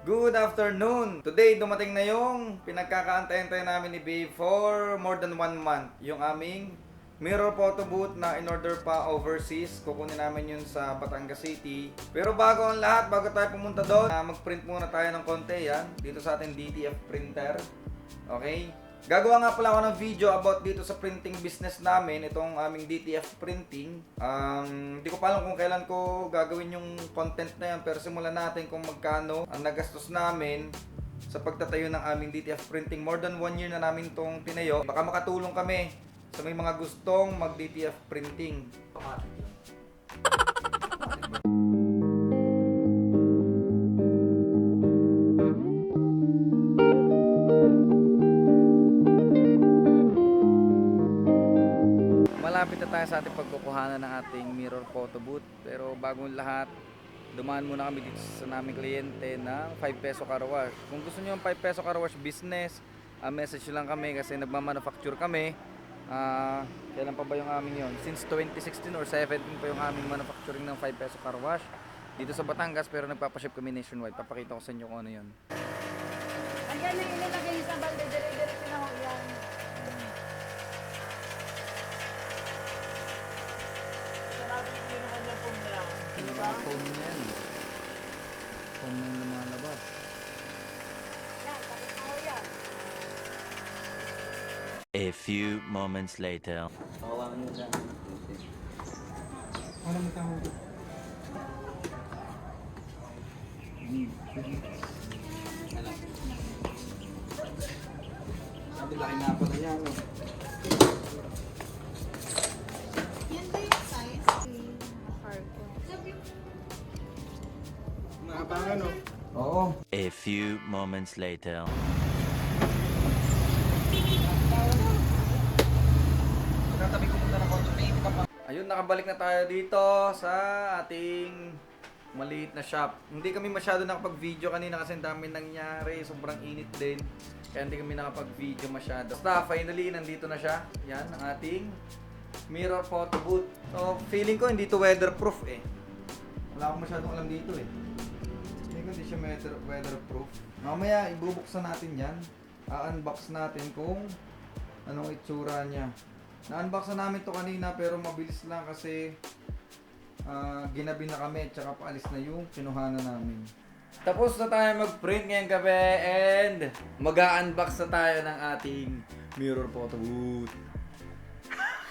Good afternoon! Today, dumating na yung pinagkakaantay-antay namin ni Babe for more than 1 month. Yung aming mirror photo booth na in-order pa overseas. Kukunin namin yun sa Batangas City. Pero bago ang lahat, bago tayo pumunta doon, mag-print muna tayo ng konti yan. Dito sa ating DTF printer. Okay? Gagawa nga pala ako ng video about dito sa printing business namin, itong aming DTF printing. Hindi ko pa alam kung kailan ko gagawin yung content na yan, pero simulan natin kung magkano ang nagastos namin sa pagtatayo ng aming DTF printing. More than 1 year na namin itong tinayo. Baka makatulong kami sa may mga gustong mag DTF printing. Malapit na tayo sa ating pagkukuhanan ng ating mirror photo booth. Pero bagong lahat, dumaan muna kami dito sa naming kliyente ng 5 peso car wash. Kung gusto niyo yung 5 peso car wash business, message lang kami kasi nagmamanufacture kami. Kailan pa ba yung aming yon? Since 2016 or 17 pa yung aming manufacturing ng 5 peso car wash dito sa Batangas, pero nagpapaship kami nationwide. Papakita ko sa inyo kung ano yun. Ayan na ilalagay sa balde, dire-diretso na ho yan. Sarado yung kinuha niya po niya. Ano ba ang phone niya yan? Phone na yung lumalabas. Yan, tapos na ho yan. A few moments later. Hawakan mo dyan. Ano mo tawag? Sabi laki na pala niya. Yun ba yung size? Nakapangan o? Oo. A few moments later. Tatabi ko muna ng konti. Ayun, nakabalik na tayo dito sa ating maliit na shop. Hindi kami masyado nakapag-video kanina kasi ang dami nangyari. Sobrang init din. Kaya hindi kami nakapag-video masyado. Basta, finally, nandito na siya. Yan, ang ating mirror photo booth. So, feeling ko hindi to weatherproof eh. Wala akong masyadong alam dito eh. Feeling ko hindi siya weatherproof. Mamaya, ibubuksan natin yan. A-unbox natin kung anong itsura niya. Na-unbox na namin to kanina pero mabilis lang kasi ginabi na kami tsaka paalis na yung kinuhanan namin. Tapos na tayo mag-print ngayong gabi and mag-unbox na tayo ng ating mirror photo booth.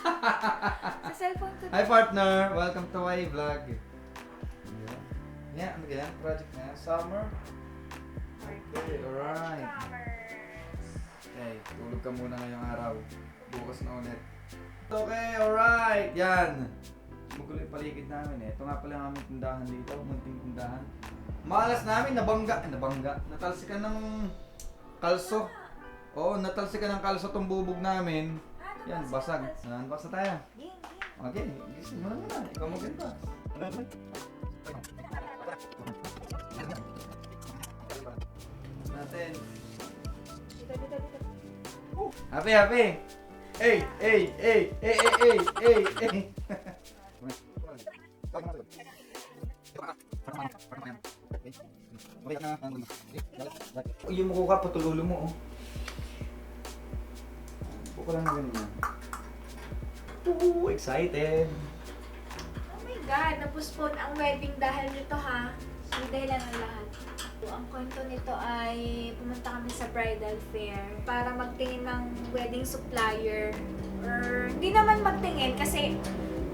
Sa cellphone ko. Hi partner! Welcome to my vlog. Yeah, ano kaya? Project na summer? Okay, alright. Okay, tulog ka muna ngayong araw. Bukas na ulit. Okay, alright. Yan. Magulo yung paligid namin eh. Ito nga pala ang aming tindahan dito. Munting tindahan. Malas namin, nabangga. Natalsikan ng kalso. Oo, natalsikan ng kalso tong bubog namin. Yan, basag. Unbox na tayo. Okay, gising mo na muna. Ikaw mag-unbox. Natin. Dito. Happy! Hey! Yung mukha ka, patululo mo oh. Buka lang na ganyan. Ooh, excited! Oh my God, na-postpone ang wedding dahil nito ha. May dahilan ang lahat. Ang kwento nito ay pumunta kami sa bridal fair para magtingin ng wedding supplier. Or hindi naman magtingin kasi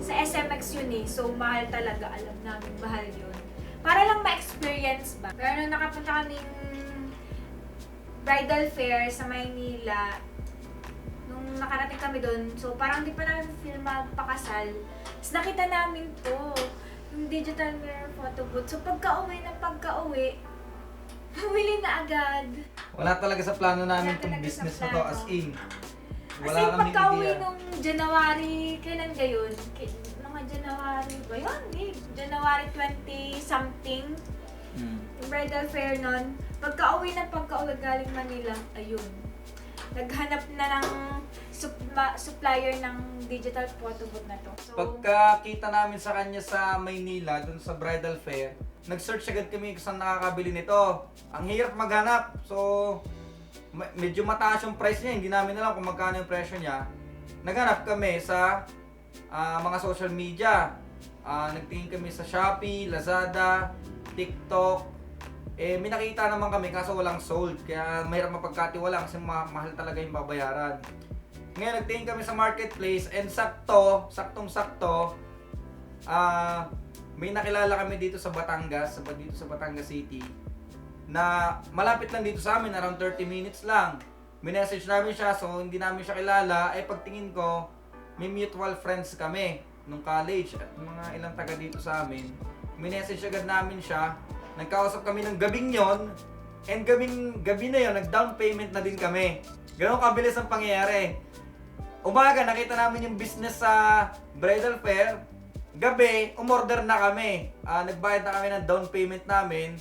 sa SMX yun eh. So mahal talaga. Alam namin mahal yun. Para lang ma-experience ba. Pero nung nakapunta kaming bridal fair sa Maynila, nung nakarating kami doon, so parang di pa namin feel magpakasal. Tapos nakita namin to, yung digital mirror photo booth. So pagka-uwi, bumili na agad. Wala talaga sa plano namin Wala itong talaga business sa na to plano. as in. Kasi Wala kaming pagka-uwi idea. nung January, kailan gayon? Mga January ba yun? January 20 something. Yung bridal fair nun. Pagka-uwi galing Manila, ayun. Naghanap na ng supplier ng digital photo booth na to. So, Pagka kita namin sa kanya sa Maynila, dun sa bridal fair, nag-search agad kami kung saan nakakabili nito. Ang hirap maghanap. So, medyo mataas yung price niya. Hindi namin alam kung magkano yung presyo niya. Naghanap kami sa mga social media. Nagtingin kami sa Shopee, Lazada, TikTok. May nakita naman kami kaso walang sold. Kaya mahirap mapagkatiwala kasi mahal talaga yung babayaran. Ngayon nagtingin kami sa marketplace and saktong-sakto, may nakilala kami dito sa Batangas City na malapit lang dito sa amin, around 30 minutes lang. Minessage namin siya, so hindi namin siya kilala. Pagtingin ko, may mutual friends kami nung college at mga ilang taga dito sa amin. Minessage agad namin siya. Nagkausap kami ng gabing yon, and gabi na yon, nag-down payment na din kami. Ganun kabilis ang pangyayari. Umaga, nakita namin yung business sa bridal fair. Gabi, umorder na kami. Nagbayad na kami ng down payment namin.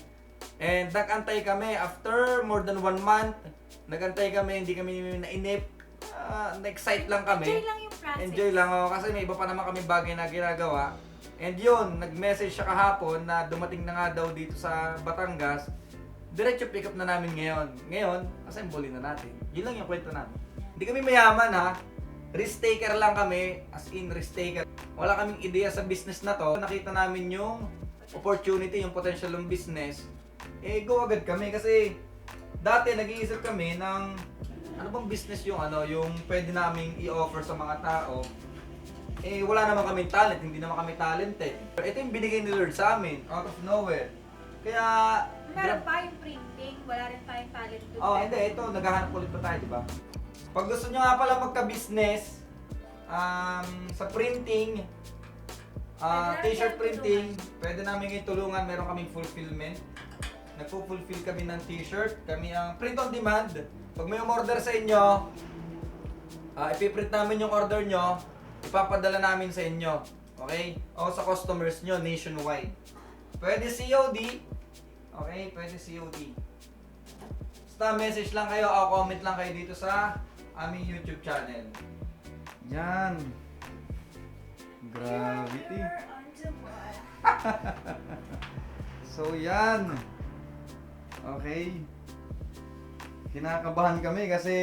And nag-antay kami. After more than 1 month, nag-antay kami, hindi kami nainip. Na-excite lang kami. Enjoy lang yung process. Enjoy lang, kasi may iba pa naman kami bagay na ginagawa. And yun, nag-message siya kahapon na dumating na nga daw dito sa Batangas. Diretso pick up na namin ngayon. Ngayon, assemble na natin. Yun lang yung kwento namin. Hindi kami mayaman ha. Risk taker lang kami, as in risk taker. Wala kaming ideya sa business na to. Nakita namin yung opportunity, yung potential ng business. Go agad kami kasi dati nag-iisip kami ng ano bang business yung pwede naming i-offer sa mga tao. Wala naman kaming talent, hindi naman kami talented. Ito yung binigay ni Lord sa amin, out of nowhere. Kaya Meron pa yung printing, wala rin tayong talent doon. hindi, ito, naghahanap ulit pa tayo, di ba? Pag gusto nyo nga pala magka-business, sa printing, t-shirt printing, pwede namin kayo tulungan, meron kaming fulfillment. Nagpo-fulfill kami ng t-shirt, kami ang print on demand. Pag may umorder sa inyo, ipiprint namin yung order nyo, ipapadala namin sa inyo. Okay? O sa customers nyo, nationwide. Pwede COD. Okay? Pwede COD. Basta message lang kayo o comment lang kayo dito sa aming YouTube channel. Yan. Gravity. So yan. Okay. Kinakabahan kami kasi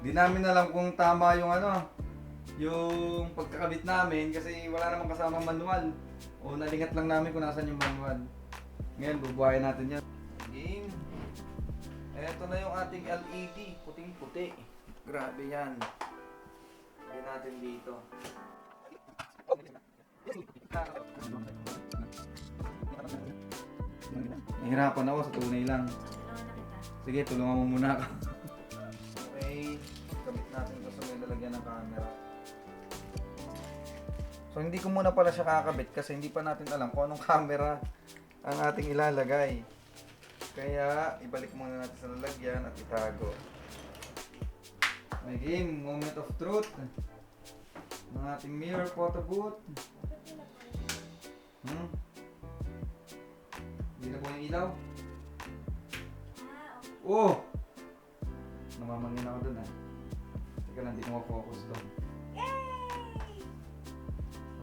di namin alam kung tama yung yung pagkakabit namin kasi wala namang kasama manual. O nalingat lang namin kung nasan yung manual. Ngayon bubuhayin natin yan. Game. Eto na yung ating LED, puting-puti. Grabe yan. Lagyan natin dito. Nahirapan ako sa tunay lang. Sige, tulungan mo muna ako. Okay, kabit natin ito sa may lalagyan ng camera. So hindi ko muna pala siya kakabit kasi hindi pa natin alam kung anong camera ang ating ilalagay. Kaya ibalik muna natin sa lalagyan at itago. May game, moment of truth. Ng ating mirror photo booth. Hindi na po yung ilaw. Oh! Namamangin ako dun Teka lang, hindi ko ma-focus doon.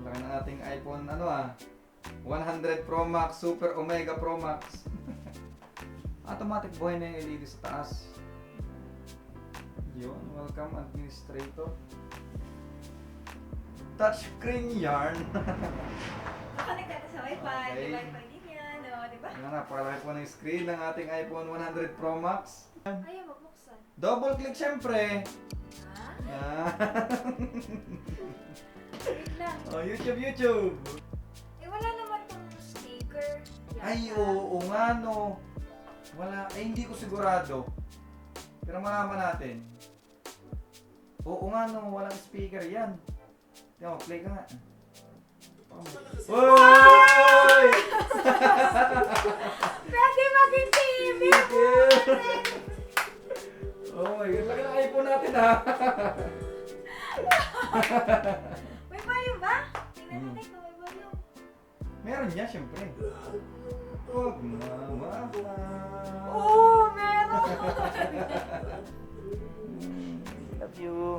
Laki ng ating iPhone 100 Pro Max, Super Omega Pro Max. Automatic buhay na yung LED sa taas. Yun, welcome administrator. Touchscreen yarn. Nakonekta sa Wi-Fi, Okay. may Wi-Fi din yan, diba? Napakalaki po ng screen ng ating iPhone 100 Pro Max. Ayaw, magbuksan. Double click syempre. Ha? Wait lang. YouTube. Wala naman tong sticker. Ay, oo nga no. Wala, hindi ko sigurado. Pero malaman natin. Oo nga no, walang speaker yan. Tingnan mo, play ka nga. Oy! Pwede maging TV! Oh my God, laki ng iPhone natin May volume ba? Tingnan natin kung may volume. Meron niya, syempre. Huwag mawala. Oo, meron! Love you.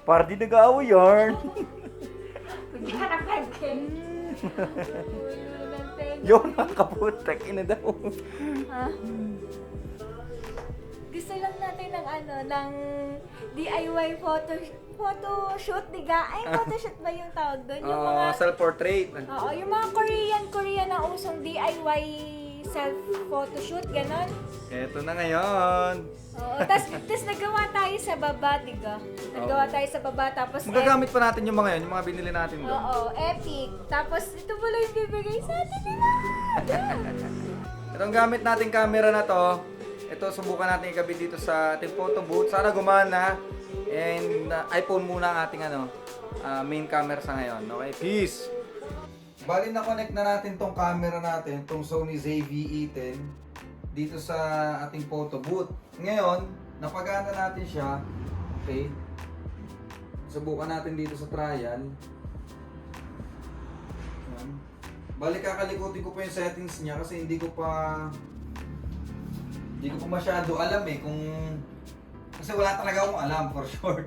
Party nag-aaw yarn. Hindi ka na pwede. Yun, nakaputek. Ina daw. Ha? Gusto lang natin ng ng DIY photoshoot, diga? Ay, photoshoot ba yung tawag doon? Yung mga, Self-portrait. oo, yung mga Korean na usong DIY self-photoshoot, ganon. Eto na ngayon. Oo, tas nagawa tayo sa baba, diga? Nagawa tayo sa baba, tapos Magagamit pa natin yung mga yun, yung mga binili natin doon. oo, epic. Tapos ito pala yung bibigay sa atin nila. Itong gamit nating camera na to, ito subukan natin ikabit dito sa ating photo booth. Sana gumana. And iPhone muna ang ating main camera sa ngayon. Okay, peace! Bali na connect na natin tong camera natin, tong Sony ZV-E10 dito sa ating photo booth. Ngayon, napagana natin siya. Okay. Subukan natin dito sa trial. Yan. Bali kakalikutin ko pa yung settings niya kasi hindi ko pa masyado alam kung kasi wala talaga akong alam for sure.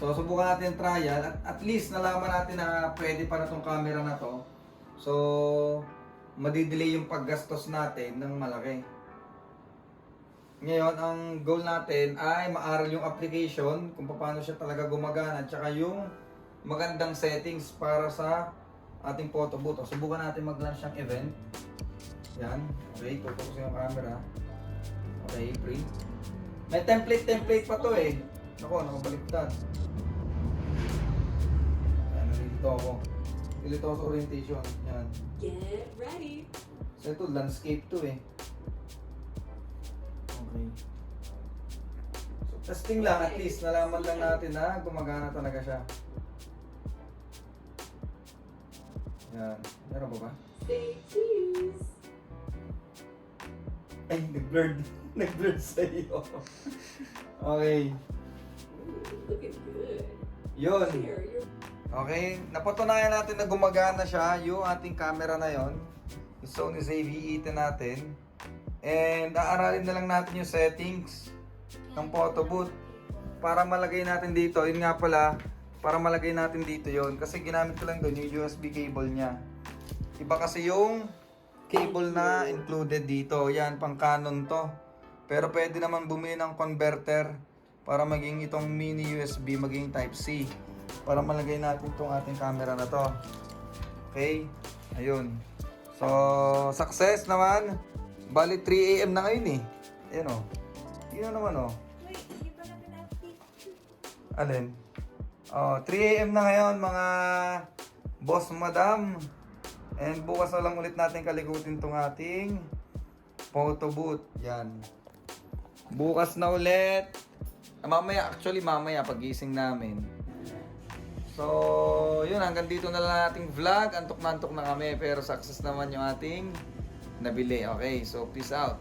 So subukan natin yung trial at least nalaman natin na pwede pa na tong camera na to. So madidelay yung paggastos natin ng malaki. Ngayon, ang goal natin ay maaral yung application kung paano siya talaga gumagana at saka yung magandang settings para sa ating photo booth. Subukan natin mag-launch ng event. Yan. Okay, tutok ko yung camera. Okay, print. May template pa to Ako, nakabaliktad. Ayan, nalilito ako. Nalilito ako sa orientation. Yan. Get ready. So ito, landscape to Okay. So testing lang, at least nalaman lang natin na gumagana talaga siya. Yan. Meron ba? Stay cheese. Ay, nag-blurred. Nag-blurred sa'yo. Okay. Looking good. Yun. Here, you're Okay, napatunayan natin na gumagana siya yung ating camera na yon, yung Sony ZV-E10 natin. And aaralin na lang natin yung settings ng photo booth para malagay natin dito. Yun nga pala, para malagay natin dito yon kasi ginamit ko lang doon yung USB cable niya. Iba kasi yung cable na included dito. Yan, pang Canon to. Pero pwede naman bumili ng converter para maging itong mini USB, maging Type-C. Para malagay natin itong ating camera na to. Okay? Ayun. So, success naman. Bali 3 AM na ngayon Ayan Yun naman Wait, hindi pa natin update. Alin? 3 AM na ngayon mga boss madam. And bukas na lang ulit natin kalikutin tong ating photo booth. Yan. Bukas na ulit. Mamaya pagising namin. So, yun, hanggang dito na lang ating vlog. Antok na kami, pero success naman yung ating nabili. Okay, so peace out.